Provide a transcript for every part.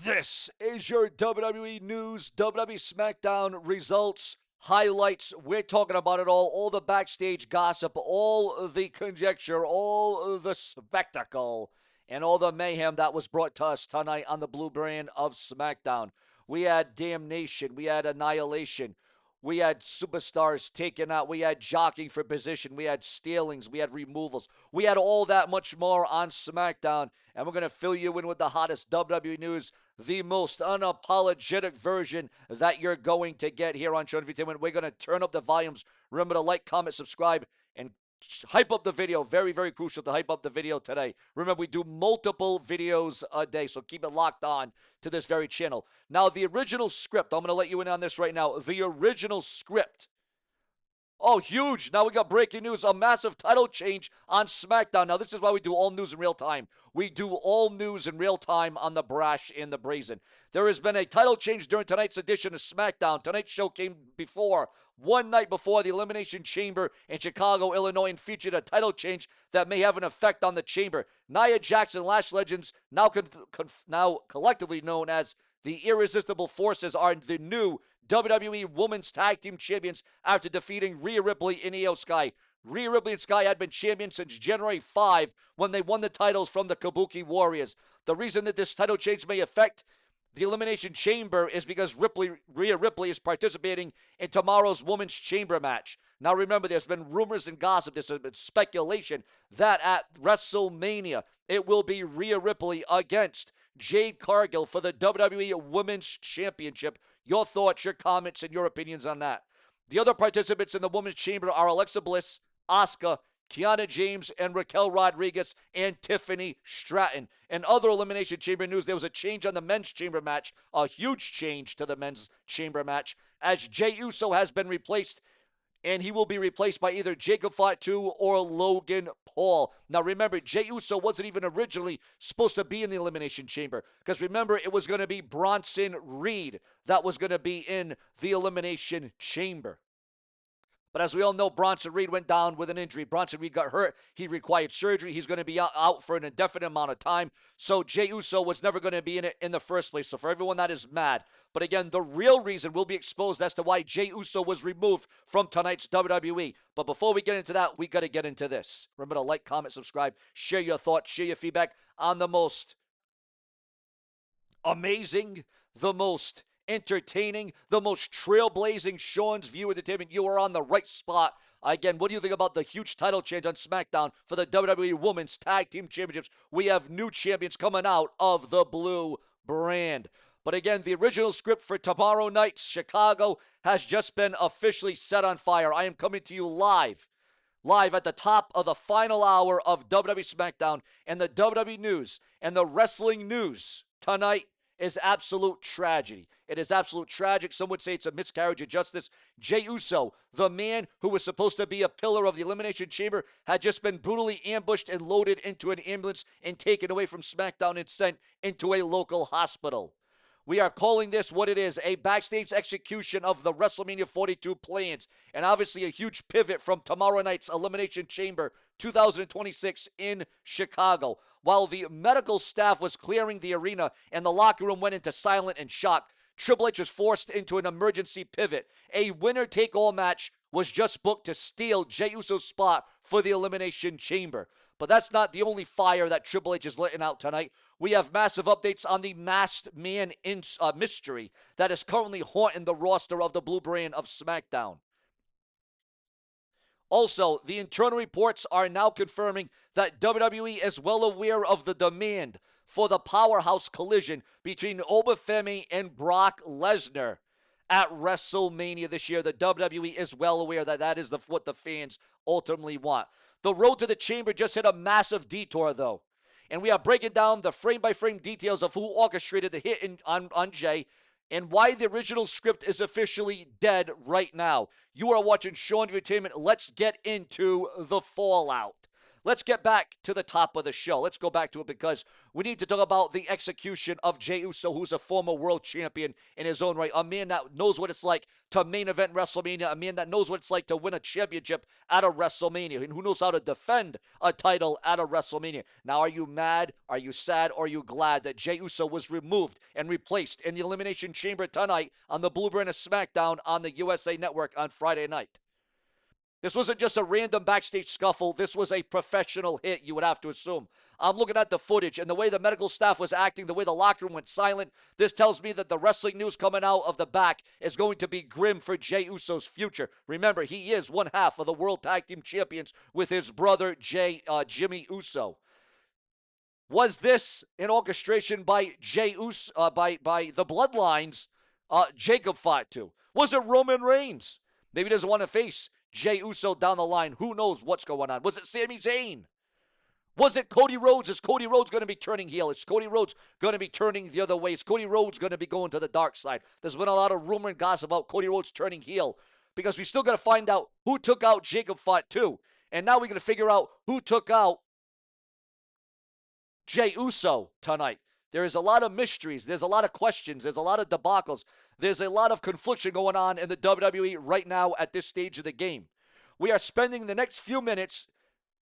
This is your WWE News, WWE SmackDown results, highlights. We're talking about it all the backstage gossip, all the conjecture, all the spectacle, and all the mayhem that was brought to us tonight on the blue brand of SmackDown. We had damnation, we had annihilation, we had superstars taken out, we had jockeying for position, we had stealings, we had removals, we had all that much more on SmackDown, and we're going to fill you in with the hottest WWE news, the most unapologetic version that you're going to get here on Seanzviewent. We're going to turn up the volumes. Remember to like, comment, subscribe, and hype up the video. Very, very crucial to hype up the video today. Remember, we do multiple videos a day, so keep it locked on to this very channel. Now, the original script, I'm going to let you in on this right now. The original script. Oh, huge. Now we got breaking news. A massive title change on SmackDown. Now, this is why we do all news in real time. We do all news in real time on the Brash and the Brazen. There has been a title change during tonight's edition of SmackDown. Tonight's show came one night before the Elimination Chamber in Chicago, Illinois, and featured a title change that may have an effect on the Chamber. Nia Jax and Lash Legends, now collectively known as the Irresistible Forces, are the new WWE Women's Tag Team Champions after defeating Rhea Ripley and Io Sky. Rhea Ripley and Sky had been champions since January 5 when they won the titles from the Kabuki Warriors. The reason that this title change may affect the Elimination Chamber is because Rhea Ripley is participating in tomorrow's Women's Chamber match. Now remember, there's been rumors and gossip, there's been speculation that at WrestleMania, it will be Rhea Ripley against Jade Cargill for the WWE Women's Championship. Your thoughts, your comments, and your opinions on that. The other participants in the Women's Chamber are Alexa Bliss, Asuka, Kiana James, and Raquel Rodriguez, and Tiffany Stratton. In other Elimination Chamber news, there was a change on the Men's Chamber match, a huge change to the Men's Chamber match, as Jey Uso has been replaced, and he will be replaced by either Jacob Fatu or Logan Paul. Now remember, Jey Uso wasn't even originally supposed to be in the Elimination Chamber, because remember, it was going to be Bronson Reed that was going to be in the Elimination Chamber. But as we all know, Bronson Reed went down with an injury. Bronson Reed got hurt. He required surgery. He's going to be out for an indefinite amount of time. So Jey Uso was never going to be in it in the first place. So for everyone that is mad. But again, the real reason will be exposed as to why Jey Uso was removed from tonight's WWE. But before we get into that, we got to get into this. Remember to like, comment, subscribe, share your thoughts, share your feedback on the most amazing, the most entertaining, the most trailblazing Seanzviewent entertainment. You are on the right spot. Again, what do you think about the huge title change on SmackDown for the WWE Women's Tag Team Championships? We have new champions coming out of the blue brand. But again, the original script for tomorrow night's Chicago has just been officially set on fire. I am coming to you live at the top of the final hour of WWE SmackDown, and the WWE news and the wrestling news tonight is absolute tragedy. It is absolute tragic. Some would say it's a miscarriage of justice. Jey Uso, the man who was supposed to be a pillar of the Elimination Chamber, had just been brutally ambushed and loaded into an ambulance and taken away from SmackDown and sent into a local hospital. We are calling this what it is, a backstage execution of the WrestleMania 42 plans, and obviously a huge pivot from tomorrow night's Elimination Chamber 2026 in Chicago. While the medical staff was clearing the arena and the locker room went into silent and shock, Triple H was forced into an emergency pivot. A winner-take-all match was just booked to steal Jey Uso's spot for the Elimination Chamber. But that's not the only fire that Triple H is letting out tonight. We have massive updates on the masked man mystery that is currently haunting the roster of the blue brand of SmackDown. Also, the internal reports are now confirming that WWE is well aware of the demand for the powerhouse collision between Obafemi and Brock Lesnar at WrestleMania this year. The WWE is well aware that that is what the fans ultimately want. The road to the chamber just hit a massive detour, though. And we are breaking down the frame-by-frame details of who orchestrated the hit on Jey and why the original script is officially dead right now. You are watching Sean Entertainment. Let's get into the fallout. let's get back to the top of the show. Let's go back to it because we need to talk about the execution of Jey Uso, who's a former world champion in his own right. A man that knows what it's like to main event WrestleMania. A man that knows what it's like to win a championship at a WrestleMania. And who knows how to defend a title at a WrestleMania. Now, are you mad? Are you sad? Or are you glad that Jey Uso was removed and replaced in the Elimination Chamber tonight on the Blue Brand of SmackDown on the USA Network on Friday night? This wasn't just a random backstage scuffle. This was a professional hit, you would have to assume. I'm looking at the footage and the way the medical staff was acting, the way the locker room went silent. This tells me that the wrestling news coming out of the back is going to be grim for Jey Uso's future. Remember, he is one half of the World Tag Team Champions with his brother, Jimmy Uso. Was this an orchestration by Jey Uso, by the Bloodlines, Jacob Fatu? Was it Roman Reigns? Maybe he doesn't want to face Jey Uso down the line. Who knows what's going on? Was it Sami Zayn? Was it Cody Rhodes? Is Cody Rhodes going to be turning heel? Is Cody Rhodes going to be turning the other way? Is Cody Rhodes going to be going to the dark side? There's been a lot of rumor and gossip about Cody Rhodes turning heel because we still got to find out who took out Jacob Fatu. And now we're going to figure out who took out Jey Uso tonight. There is a lot of mysteries. There's a lot of questions. There's a lot of debacles. There's a lot of confliction going on in the WWE right now at this stage of the game. We are spending the next few minutes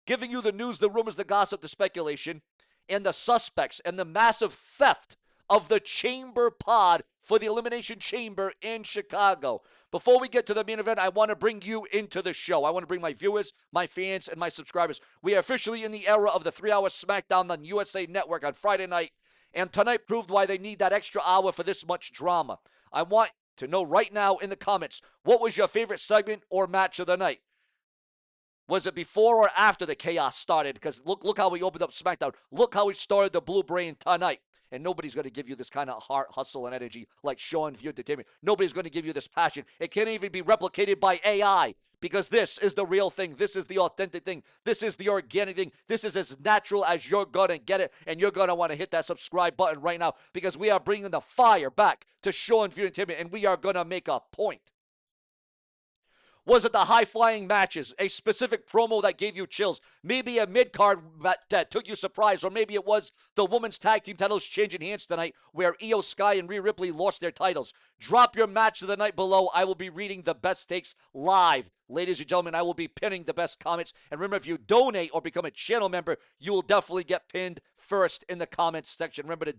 giving you the news, the rumors, the gossip, the speculation, and the suspects and the massive theft of the Chamber pod for the Elimination Chamber in Chicago. Before we get to the main event, I want to bring you into the show. I want to bring my viewers, my fans, and my subscribers. We are officially in the era of the 3-hour SmackDown on USA Network on Friday night. And tonight proved why they need that extra hour for this much drama. I want to know right now in the comments, what was your favorite segment or match of the night? Was it before or after the chaos started? Because look how we opened up SmackDown. Look how we started the Blue Brain tonight. And nobody's going to give you this kind of heart, hustle, and energy like Seanzviewent Entertainment. Nobody's going to give you this passion. It can't even be replicated by AI. Because this is the real thing. This is the authentic thing. This is the organic thing. This is as natural as you're going to get it. And you're going to want to hit that subscribe button right now because we are bringing the fire back to Seanzviewent Entertainment and we are going to make a point. Was it the high-flying matches, a specific promo that gave you chills, maybe a mid-card that took you surprise, or maybe it was the women's tag team titles changing hands tonight where Io Sky and Rhea Ripley lost their titles? Drop your match of the night below. I will be reading the best takes live. Ladies and gentlemen, I will be pinning the best comments. And remember, if you donate or become a channel member, you will definitely get pinned first in the comments section. Remember to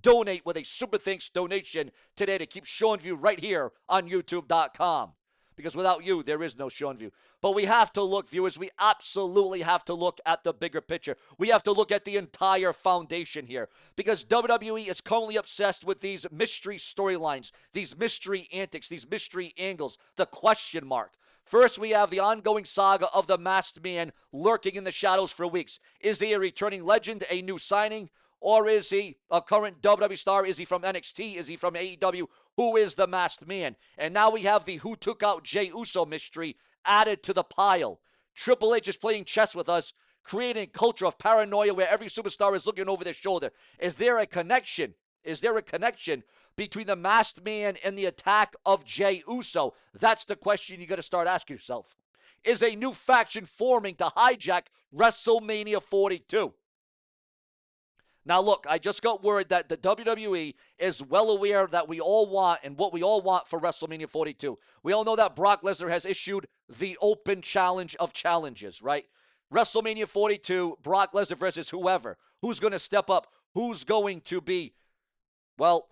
donate with a super thanks donation today to keep Seanzviewent right here on YouTube.com. Because without you, there is no Seanzviewent. But we have to look, viewers, we absolutely have to look at the bigger picture. We have to look at the entire foundation here. Because WWE is currently obsessed with these mystery storylines, these mystery antics, these mystery angles, the question mark. First, we have the ongoing saga of the Masked Man lurking in the shadows for weeks. Is he a returning legend, a new signing? Or is he a current WWE star? Is he from NXT? Is he from AEW? Who is the Masked Man? And now we have the who took out Jey Uso mystery added to the pile. Triple H is playing chess with us, creating a culture of paranoia where every superstar is looking over their shoulder. Is there a connection? Is there a connection between the Masked Man and the attack of Jey Uso? That's the question you got to start asking yourself. Is a new faction forming to hijack WrestleMania 42? Now, look, I just got word that the WWE is well aware that we all want and what we all want for WrestleMania 42. We all know that Brock Lesnar has issued the open challenge of challenges, right? WrestleMania 42, Brock Lesnar versus whoever. Who's going to step up? Who's going to be, well,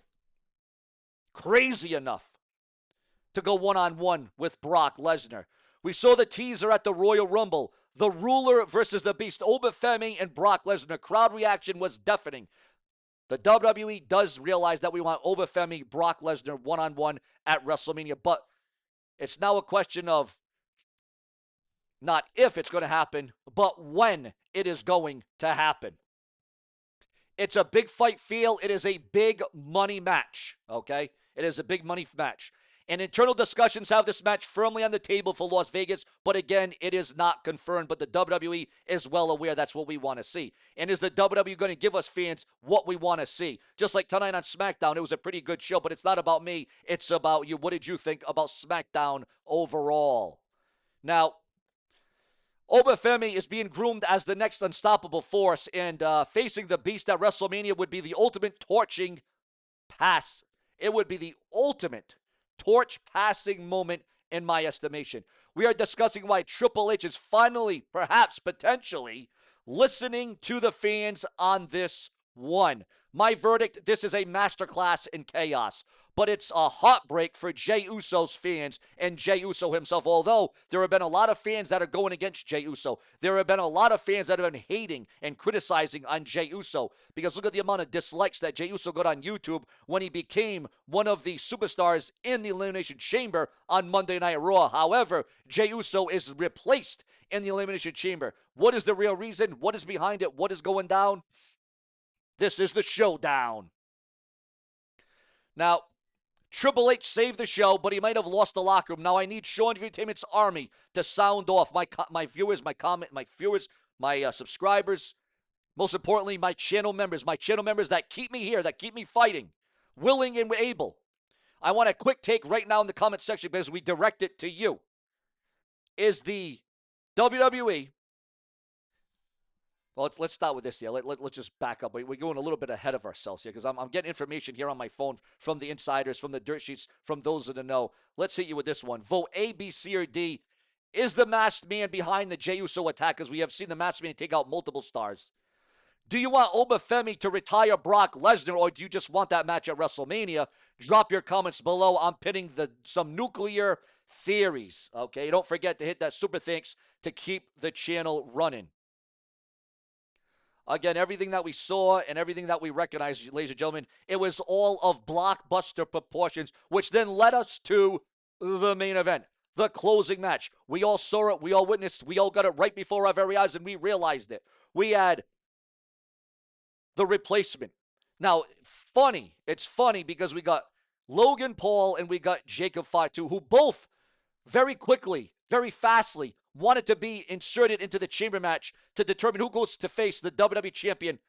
crazy enough to go one-on-one with Brock Lesnar? We saw the teaser at the Royal Rumble. The Ruler versus the Beast, Obafemi and Brock Lesnar. Crowd reaction was deafening. The WWE does realize that we want Obafemi, Brock Lesnar one-on-one at WrestleMania, but it's now a question of not if it's going to happen, but when it is going to happen. It's a big fight feel. It is a big money match, okay? It is a big money match. And internal discussions have this match firmly on the table for Las Vegas, but again, it is not confirmed. But the WWE is well aware that's what we want to see. And is the WWE going to give us fans what we want to see? Just like tonight on SmackDown, it was a pretty good show, but it's not about me. It's about you. What did you think about SmackDown overall? Now, Obafemi is being groomed as the next unstoppable force, and facing the Beast at WrestleMania would be the ultimate torching pass. It would be the ultimate torch passing moment in my estimation. We are discussing why Triple H is finally, perhaps potentially, listening to the fans on this one. My verdict, this is a masterclass in chaos. But it's a heartbreak for Jey Uso's fans and Jey Uso himself. Although there have been a lot of fans that are going against Jey Uso. There have been a lot of fans that have been hating and criticizing on Jey Uso. Because look at the amount of dislikes that Jey Uso got on YouTube when he became one of the superstars in the Elimination Chamber on Monday Night Raw. However, Jey Uso is replaced in the Elimination Chamber. What is the real reason? What is behind it? What is going down? This is the showdown. Now, Triple H saved the show, but he might have lost the locker room. Now I need Seanzviewent's army to sound off my viewers, my subscribers, most importantly, my channel members that keep me here, that keep me fighting, willing and able. I want a quick take right now in the comment section because we direct it to you. Is the WWE... Well, let's start with this here. Let's just back up. We're going a little bit ahead of ourselves here because I'm getting information here on my phone from the insiders, from the dirt sheets, from those in the know. Let's hit you with this one. Vote A, B, C, or D. Is the masked man behind the Jey Uso attack? Because we have seen the masked man take out multiple stars. Do you want Obafemi to retire Brock Lesnar, or do you just want that match at WrestleMania? Drop your comments below. I'm pitting some nuclear theories. Okay, don't forget to hit that super thanks to keep the channel running. Again, everything that we saw and everything that we recognized, ladies and gentlemen, it was all of blockbuster proportions, which then led us to the main event, the closing match. We all saw it. We all witnessed. We all got it right before our very eyes, and we realized it. We had the replacement. Now, it's funny because we got Logan Paul and we got Jacob Fatu, who both very quickly, very fastly, wanted to be inserted into the chamber match to determine who goes to face the WWE champion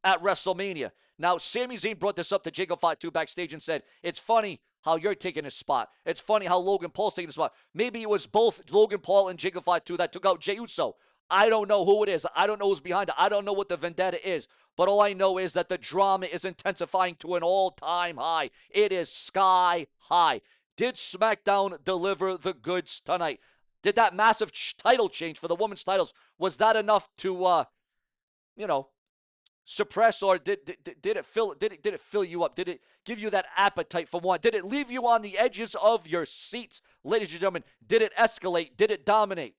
at WrestleMania. Now, Sami Zayn brought this up to Jacob Fatu backstage and said, it's funny how you're taking a spot. It's funny how Logan Paul's taking a spot. Maybe it was both Logan Paul and Jacob Fatu that took out Jey Uso. I don't know who it is. I don't know who's behind it. I don't know what the vendetta is. But all I know is that the drama is intensifying to an all-time high. It is sky high. Did SmackDown deliver the goods tonight? Did that massive title change for the women's titles, was that enough to, suppress, or did it fill you up? Did it give you that appetite for one? Did it leave you on the edges of your seats, ladies and gentlemen? Did it escalate? Did it dominate?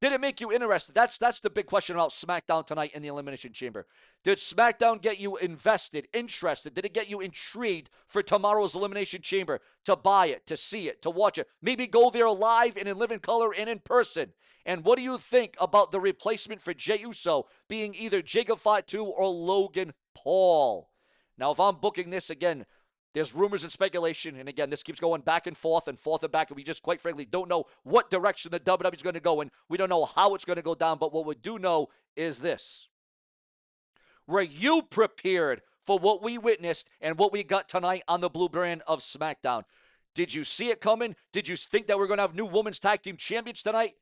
Did it make you interested? That's the big question about SmackDown tonight in the Elimination Chamber. Did SmackDown get you invested, interested? Did it get you intrigued for tomorrow's Elimination Chamber to buy it, to see it, to watch it? Maybe go there live and in living color and in person. And what do you think about the replacement for Jey Uso being either Jacob Fatu or Logan Paul? Now, if I'm booking this again, there's rumors and speculation, and again, this keeps going back and forth and back, and we just quite frankly don't know what direction the WWE is going to go in. We don't know how it's going to go down, but what we do know is this. Were you prepared for what we witnessed and what we got tonight on the blue brand of SmackDown? Did you see it coming? Did you think that we're going to have new women's tag team champions tonight?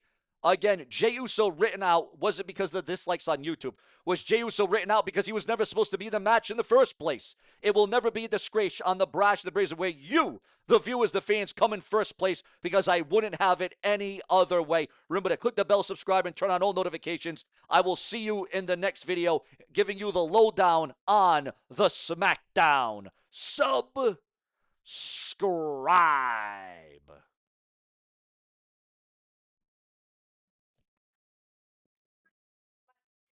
Again, Jey Uso written out, was it because of the dislikes on YouTube? Was Jey Uso written out because he was never supposed to be the match in the first place? It will never be a disgrace on the brash, the brazen where you, the viewers, the fans, come in first place, because I wouldn't have it any other way. Remember to click the bell, subscribe, and turn on all notifications. I will see you in the next video, giving you the lowdown on the SmackDown. Subscribe.